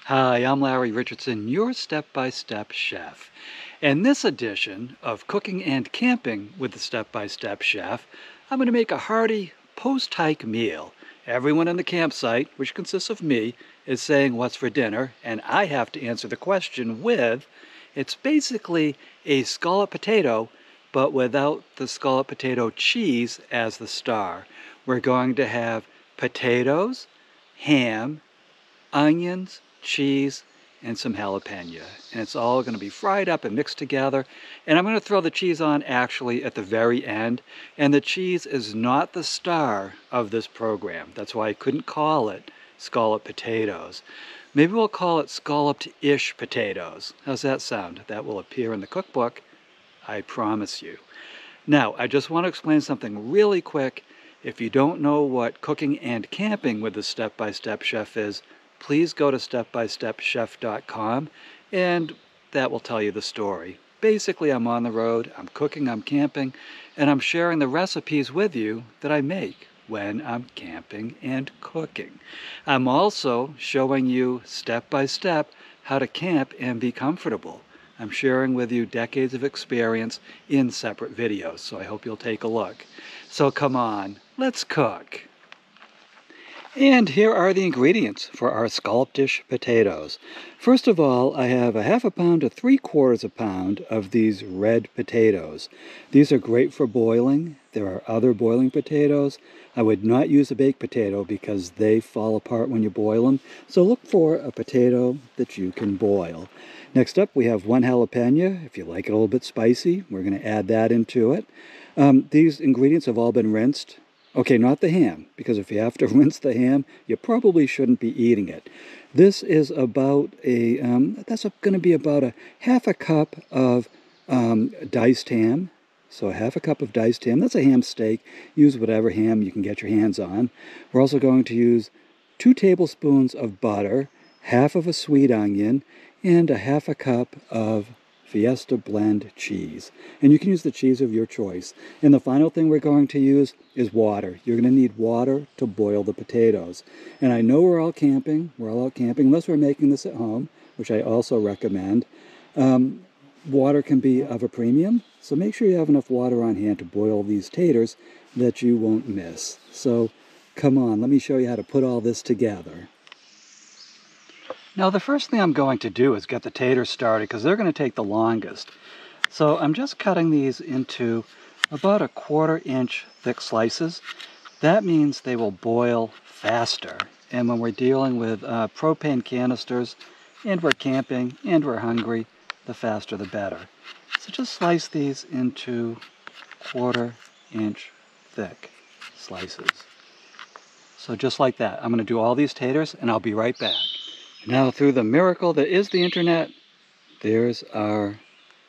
Hi, I'm Larry Richardson, your step-by-step chef. In this edition of Cooking and Camping with the Step-by-Step Chef, I'm going to make a hearty post-hike meal. Everyone in the campsite, which consists of me, is saying what's for dinner, and I have to answer the question with, it's basically a scalloped potato, but without the scalloped potato cheese as the star. We're going to have potatoes, ham, onions, cheese, and some jalapeno. And it's all going to be fried up and mixed together. And I'm going to throw the cheese on actually at the very end. And the cheese is not the star of this program. That's why I couldn't call it scalloped potatoes. Maybe we'll call it scalloped-ish potatoes. How's that sound? That will appear in the cookbook, I promise you. Now, I just want to explain something really quick. If you don't know what cooking and camping with the Step-by-Step Chef is, please go to StepByStepChef.com and that will tell you the story. Basically, I'm on the road, I'm cooking, I'm camping, and I'm sharing the recipes with you that I make when I'm camping and cooking. I'm also showing you step by step how to camp and be comfortable. I'm sharing with you decades of experience in separate videos, so I hope you'll take a look. So come on, let's cook. And here are the ingredients for our scalloped-ish potatoes. First of all, I have a half a pound to 3/4 a pound of these red potatoes. These are great for boiling. There are other boiling potatoes. I would not use a baked potato because they fall apart when you boil them. So look for a potato that you can boil. Next up, we have 1 jalapeno. If you like it a little bit spicy, we're going to add that into it. These ingredients have all been rinsed. Okay, not the ham, because if you have to rinse the ham, you probably shouldn't be eating it. This is about that's going to be about a half a cup of diced ham. So a half a cup of diced ham. That's a ham steak. Use whatever ham you can get your hands on. We're also going to use 2 tablespoons of butter, half of a sweet onion, and a half a cup of Fiesta blend cheese. And you can use the cheese of your choice. And the final thing we're going to use is water. You're going to need water to boil the potatoes. And I know we're all camping. We're all out camping, unless we're making this at home, which I also recommend. Water can be of a premium, so make sure you have enough water on hand to boil these taters that you won't miss. So come on, let me show you how to put all this together. Now the first thing I'm going to do is get the taters started because they're going to take the longest. So I'm just cutting these into about a 1/4 inch thick slices. That means they will boil faster. And when we're dealing with propane canisters and we're camping and we're hungry, the faster the better. So just slice these into 1/4 inch thick slices. So just like that. I'm going to do all these taters and I'll be right back. Now, through the miracle that is the internet, there's our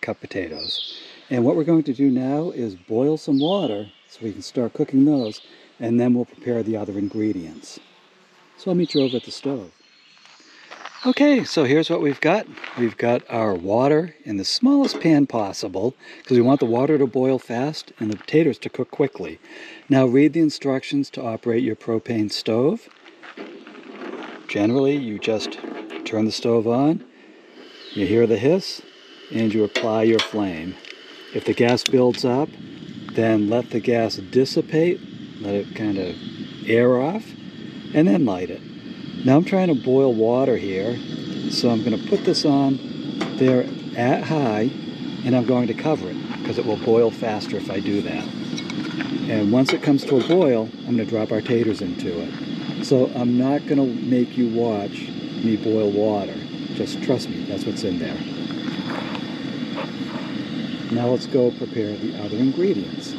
cut potatoes. And what we're going to do now is boil some water so we can start cooking those, and then we'll prepare the other ingredients. So I'll meet you over at the stove. Okay, so here's what we've got. We've got our water in the smallest pan possible because we want the water to boil fast and the potatoes to cook quickly. Now read the instructions to operate your propane stove. Generally, you just turn the stove on, you hear the hiss, and you apply your flame. If the gas builds up, then let the gas dissipate, let it kind of air off, and then light it. Now I'm trying to boil water here, so I'm going to put this on there at high, and I'm going to cover it, because it will boil faster if I do that. And once it comes to a boil, I'm going to drop our taters into it. So I'm not going to make you watch me boil water. Just trust me, that's what's in there. Now let's go prepare the other ingredients.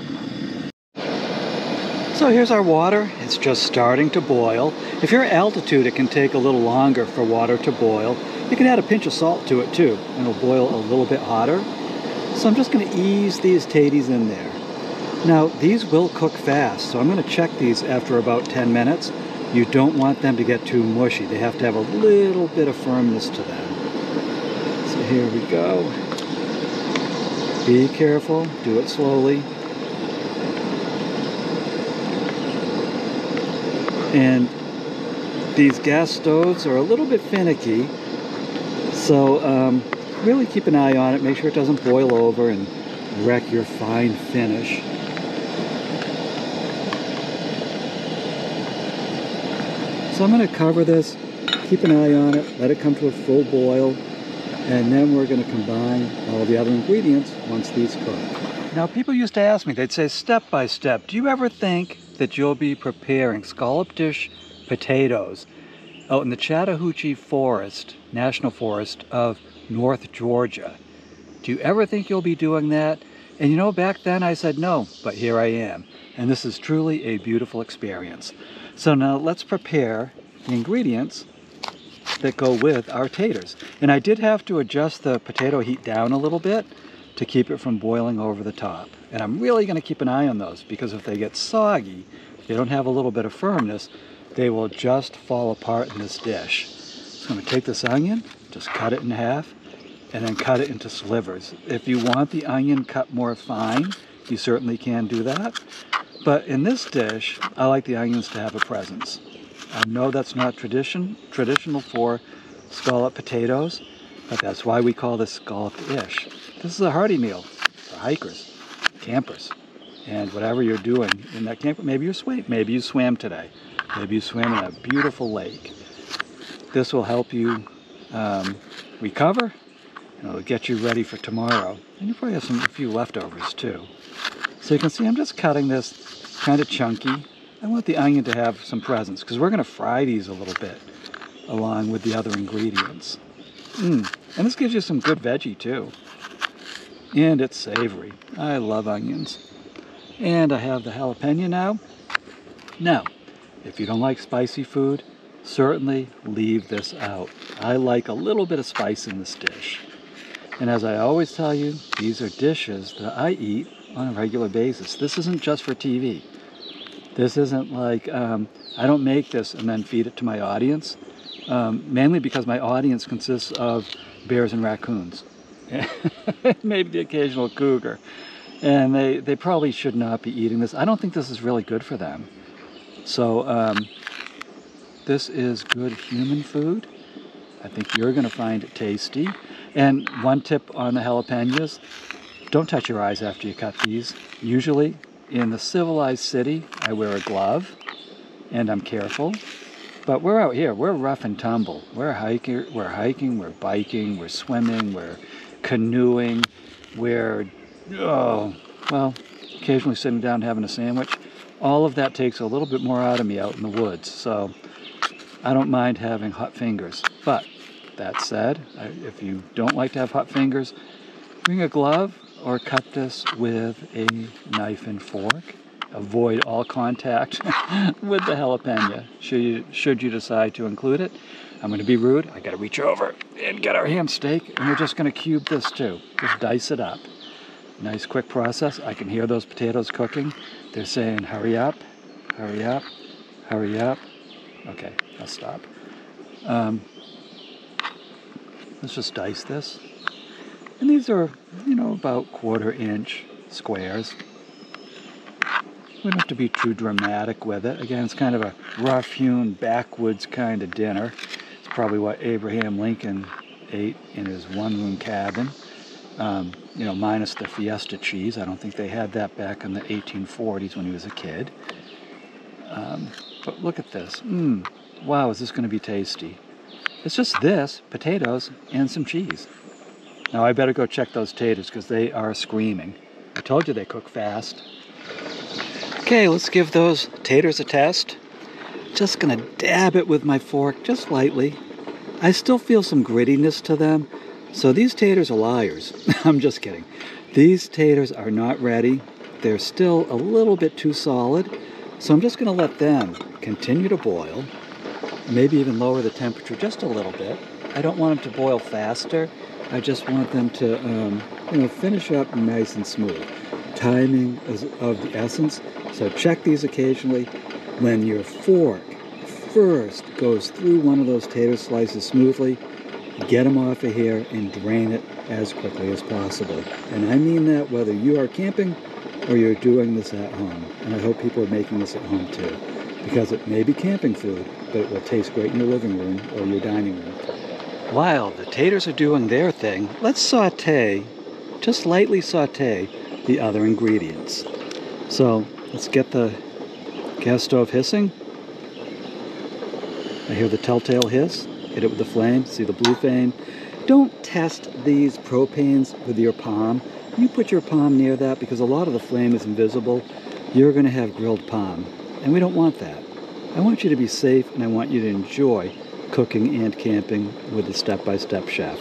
So here's our water. It's just starting to boil. If you're at altitude, it can take a little longer for water to boil. You can add a pinch of salt to it too, and it'll boil a little bit hotter. So I'm just going to ease these taties in there. Now, these will cook fast, so I'm going to check these after about 10 minutes. You don't want them to get too mushy. They have to have a little bit of firmness to them. So here we go. Be careful, do it slowly. And These gas stoves are a little bit finicky, so really keep an eye on it. Make sure it doesn't boil over and wreck your fine finish. So I'm going to cover this, keep an eye on it, let it come to a full boil, and then we're going to combine all the other ingredients once these cook. Now, people used to ask me, they'd say, step by step, do you ever think that you'll be preparing scalloped potatoes out in the Chattahoochee Forest, National Forest of North Georgia? Do you ever think you'll be doing that? And you know, back then I said no, but here I am. And this is truly a beautiful experience. So now let's prepare the ingredients that go with our taters. And I did have to adjust the potato heat down a little bit to keep it from boiling over the top. And I'm really going to keep an eye on those, because if they get soggy, if they don't have a little bit of firmness, they will just fall apart in this dish. So I'm going to take this onion, just cut it in half, and then cut it into slivers. If you want the onion cut more fine, you certainly can do that. But in this dish, I like the onions to have a presence. I know that's not traditional for scalloped potatoes, but that's why we call this scalloped-ish. This is a hearty meal for hikers, campers, and whatever you're doing in that camp. Maybe you swam today. Maybe you swam in a beautiful lake. This will help you recover, and it'll get you ready for tomorrow. And you probably have a few leftovers too. So you can see I'm just cutting this kind of chunky. I want the onion to have some presence, because we're going to fry these a little bit along with the other ingredients. And this gives you some good veggie too. And it's savory. I love onions. And I have the jalapeno now. Now, if you don't like spicy food, certainly leave this out. I like a little bit of spice in this dish. And as I always tell you, these are dishes that I eat on a regular basis. This isn't just for TV. This isn't like, I don't make this and then feed it to my audience, mainly because my audience consists of bears and raccoons. Maybe the occasional cougar. And they probably should not be eating this. I don't think this is really good for them. So this is good human food. I think you're going to find it tasty. And one tip on the jalapenos, don't touch your eyes after you cut these. Usually in the civilized city, I wear a glove and I'm careful. But we're out here, we're rough and tumble. We're hiking, we're biking, we're swimming, we're canoeing, we're, occasionally sitting down and having a sandwich. All of that takes a little bit more out of me out in the woods. So I don't mind having hot fingers. But that said, if you don't like to have hot fingers, bring a glove or cut this with a knife and fork. Avoid all contact with the jalapeno, should you decide to include it. I'm going to be rude. I got to reach over and get our ham steak, and we're just going to cube this too. Just dice it up. Nice quick process. I can hear those potatoes cooking. They're saying, hurry up, hurry up, hurry up. Okay, I'll stop. Let's just dice this. And these are, about 1/4 inch squares. We don't have to be too dramatic with it. Again, it's kind of a rough-hewn, backwoods kind of dinner. It's probably what Abraham Lincoln ate in his one-room cabin. Minus the Fiesta cheese. I don't think they had that back in the 1840s when he was a kid. But look at this. Wow, is this going to be tasty? It's just this, potatoes, and some cheese. Now I better go check those taters because they are screaming. I told you they cook fast. Okay, let's give those taters a test. Just gonna dab it with my fork just lightly. I still feel some grittiness to them. So these taters are liars. I'm just kidding. These taters are not ready. They're still a little bit too solid. So I'm just gonna let them continue to boil. Maybe even lower the temperature just a little bit. I don't want them to boil faster. I just want them to, finish up nice and smooth. Timing is of the essence, so check these occasionally. When your fork first goes through one of those tater slices smoothly, get them off of here and drain it as quickly as possible. And I mean that whether you are camping or you're doing this at home. And I hope people are making this at home too. because it may be camping food, but it will taste great in your living room or your dining room. While the taters are doing their thing, let's saute, just lightly saute, the other ingredients. So let's get the gas stove hissing. I hear the telltale hiss. Hit it with the flame. See the blue flame? Don't test these propanes with your palm. You put your palm near that because a lot of the flame is invisible. You're going to have grilled palm, and we don't want that. I want you to be safe, and I want you to enjoy cooking and camping with the Step-by-Step Chef.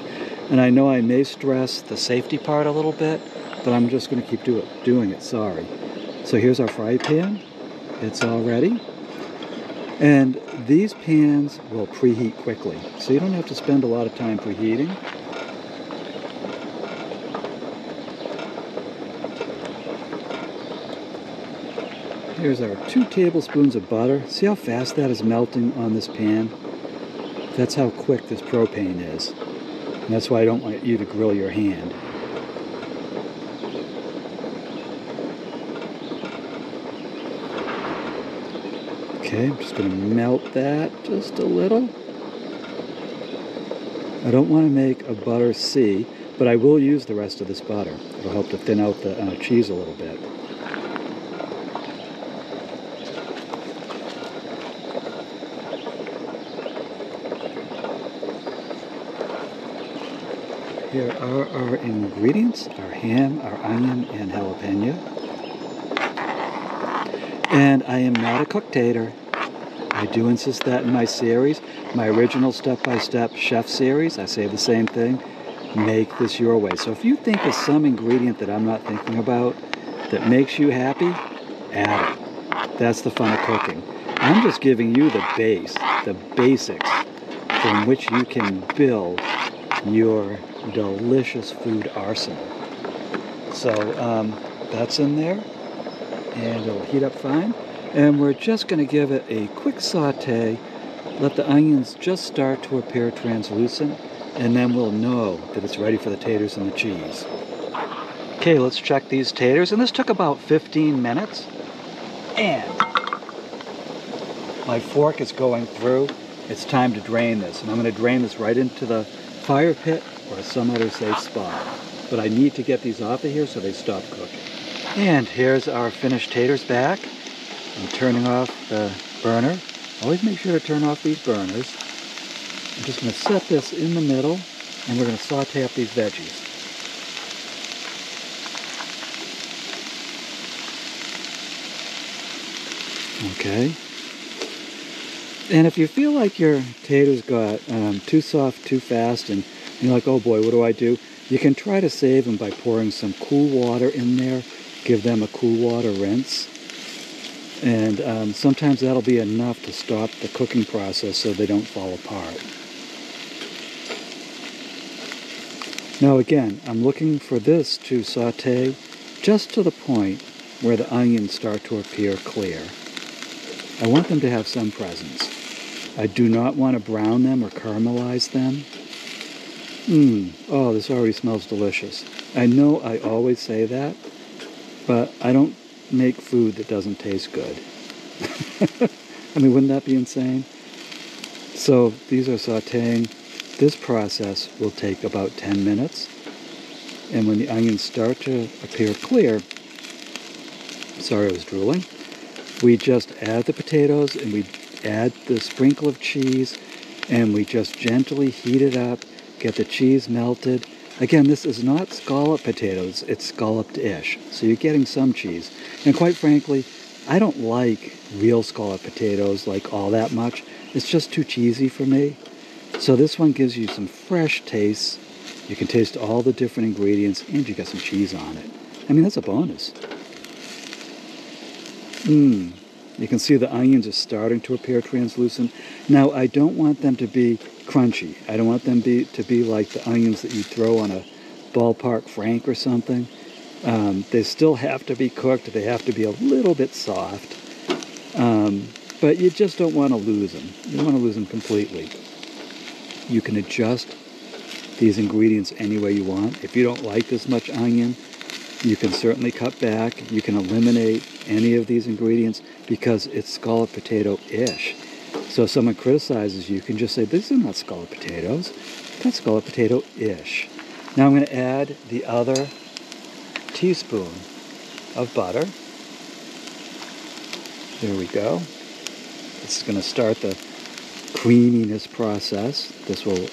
And I know I may stress the safety part a little bit, but I'm just going to keep doing it, sorry. So here's our fry pan. It's all ready. And these pans will preheat quickly, so you don't have to spend a lot of time preheating. Here's our 2 tablespoons of butter. See how fast that is melting on this pan? That's how quick this propane is. And that's why I don't want you to grill your hand. Okay, I'm just going to melt that just a little. I don't want to make a butter C, but I will use the rest of this butter. It'll help to thin out the cheese a little bit. Here are our ingredients, our ham, our onion, and jalapeno. And I am not a cook-tator. I do insist that in my series, my original Step-by-Step Chef series, I say the same thing, make this your way. So if you think of some ingredient that I'm not thinking about that makes you happy, add it. That's the fun of cooking. I'm just giving you the basics from which you can build your delicious food arsenal. So that's in there, and it'll heat up fine. And we're just going to give it a quick saute, let the onions just start to appear translucent, and then we'll know that it's ready for the taters and the cheese. Okay, let's check these taters, and this took about 15 minutes. And my fork is going through. It's time to drain this, and I'm going to drain this right into the fire pit or some other safe spot. But I need to get these off of here so they stop cooking. And here's our finished taters back. I'm turning off the burner. Always make sure to turn off these burners. I'm just going to set this in the middle, and we're going to saute up these veggies. Okay. And if you feel like your taters got too soft too fast and you're like, oh boy, what do? You can try to save them by pouring some cool water in there. Give them a cool water rinse. And sometimes that'll be enough to stop the cooking process so they don't fall apart. Now again, I'm looking for this to saute just to the point where the onions start to appear clear. I want them to have some presence. I do not want to brown them or caramelize them. Oh, this already smells delicious. I know I always say that, but I don't make food that doesn't taste good. I mean, wouldn't that be insane? So these are sauteing. This process will take about 10 minutes. And when the onions start to appear clear, sorry I was drooling, we just add the potatoes and we add the sprinkle of cheese and we just gently heat it up, get the cheese melted. Again, this is not scalloped potatoes, it's scalloped-ish. So you're getting some cheese. And quite frankly, I don't like real scalloped potatoes like all that much. It's just too cheesy for me. So this one gives you some fresh tastes. You can taste all the different ingredients and you get some cheese on it. I mean, that's a bonus. You can see the onions are starting to appear translucent. Now, I don't want them to be crunchy. I don't want them to be like the onions that you throw on a ballpark frank or something. They still have to be cooked. They have to be a little bit soft. But you just don't want to lose them. You don't want to lose them completely. You can adjust these ingredients any way you want. If you don't like this much onion, You can certainly cut back. You can eliminate any of these ingredients because it's scalloped potato-ish. So if someone criticizes you, you can just say, these are not scalloped potatoes. That's scalloped potato-ish. Now I'm going to add the other teaspoon of butter. There we go. This is going to start the creaminess process. This will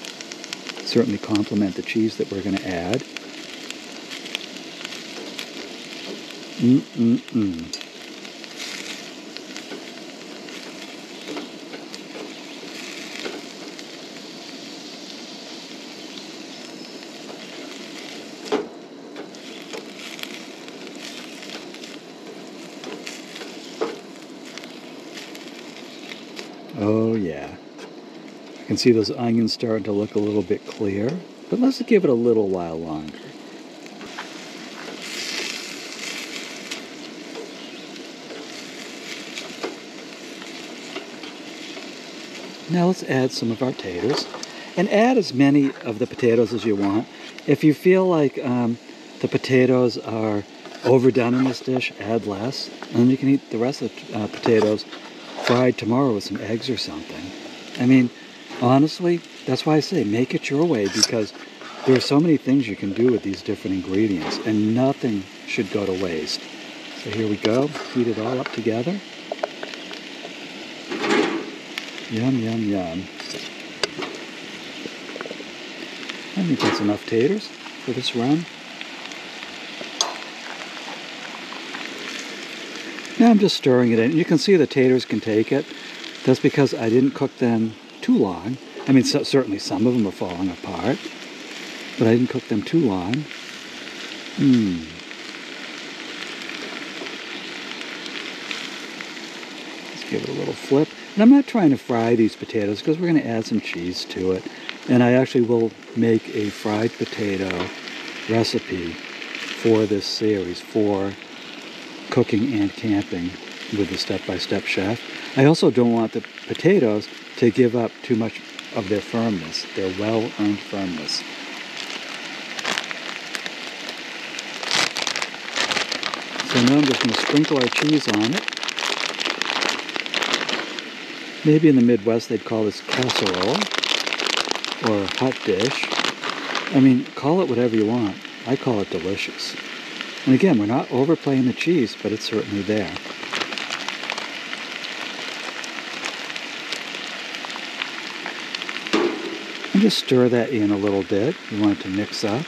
certainly complement the cheese that we're going to add. Oh yeah. I can see those onions starting to look a little bit clear, but let's give it a little while longer. Now let's add some of our taters, and add as many of the potatoes as you want. If you feel like the potatoes are overdone in this dish, add less, and then you can eat the rest of the potatoes fried tomorrow with some eggs or something. I mean, honestly, that's why I say make it your way, because there are so many things you can do with these different ingredients, and nothing should go to waste. So here we go, heat it all up together. Yum, yum, yum. I think that's enough taters for this run. Now I'm just stirring it in. You can see the taters can take it. That's because I didn't cook them too long. I mean, certainly some of them are falling apart, but I didn't cook them too long. Let's give it a little flip. And I'm not trying to fry these potatoes because we're going to add some cheese to it. And I actually will make a fried potato recipe for this series, for cooking and camping with the Step-by-Step Chef. I also don't want the potatoes to give up too much of their firmness, their well-earned firmness. So now I'm just going to sprinkle our cheese on it. Maybe in the Midwest they'd call this casserole or hot dish. I mean, call it whatever you want. I call it delicious. And again, we're not overplaying the cheese, but it's certainly there. And just stir that in a little bit. You want it to mix up.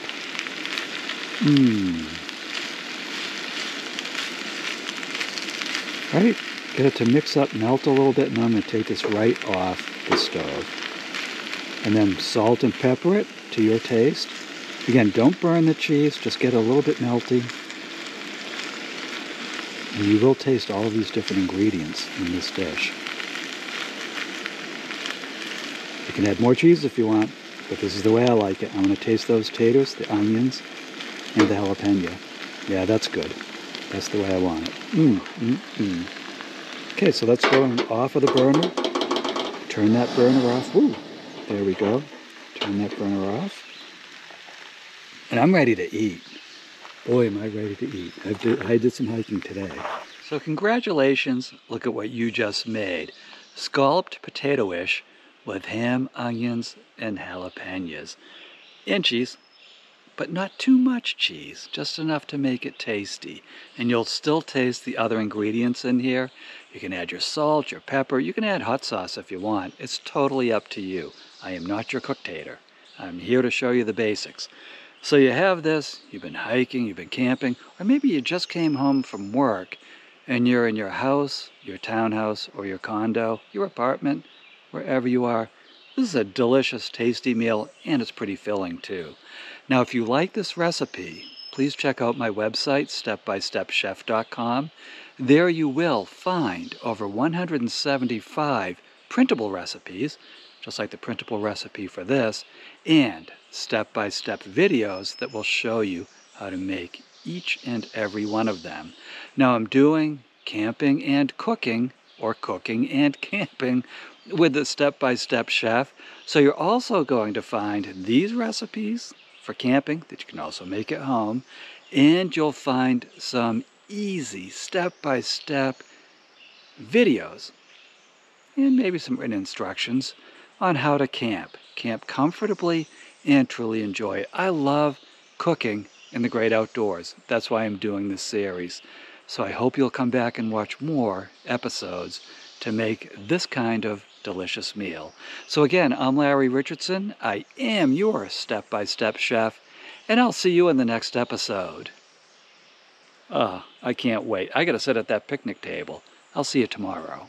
Right? Get it to mix up, melt a little bit, and I'm going to take this right off the stove. And then salt and pepper it to your taste. Again, don't burn the cheese, just get it a little bit melty. And you will taste all of these different ingredients in this dish. You can add more cheese if you want, but this is the way I like it. I'm going to taste those taters, the onions, and the jalapeno. Yeah, that's good. That's the way I want it. Okay, so let's go off of the burner. Turn that burner off. Woo! There we go. Turn that burner off. And I'm ready to eat. Boy, am I ready to eat. I did some hiking today. So congratulations. Look at what you just made. Scalloped potato-ish with ham, onions, and jalapenos. And cheese. But not too much cheese, just enough to make it tasty. And you'll still taste the other ingredients in here. You can add your salt, your pepper. You can add hot sauce if you want. It's totally up to you. I am not your cook-tater. I'm here to show you the basics. So you have this, you've been hiking, you've been camping, or maybe you just came home from work and you're in your house, your townhouse, or your condo, your apartment, wherever you are. This is a delicious, tasty meal, and it's pretty filling too. Now, if you like this recipe, please check out my website, StepByStepChef.com. There you will find over 175 printable recipes, just like the printable recipe for this, and step-by-step videos that will show you how to make each and every one of them. Now, I'm doing camping and cooking, or cooking and camping, with the Step-by-Step Chef. So you're also going to find these recipes for camping that you can also make at home, and you'll find some easy step-by-step videos and maybe some written instructions on how to camp. Camp comfortably and truly enjoy it. I love cooking in the great outdoors. That's why I'm doing this series. So I hope you'll come back and watch more episodes to make this kind of delicious meal. So again, I'm Larry Richardson. I am your step-by-step chef, and I'll see you in the next episode. I can't wait. I gotta sit at that picnic table. I'll see you tomorrow.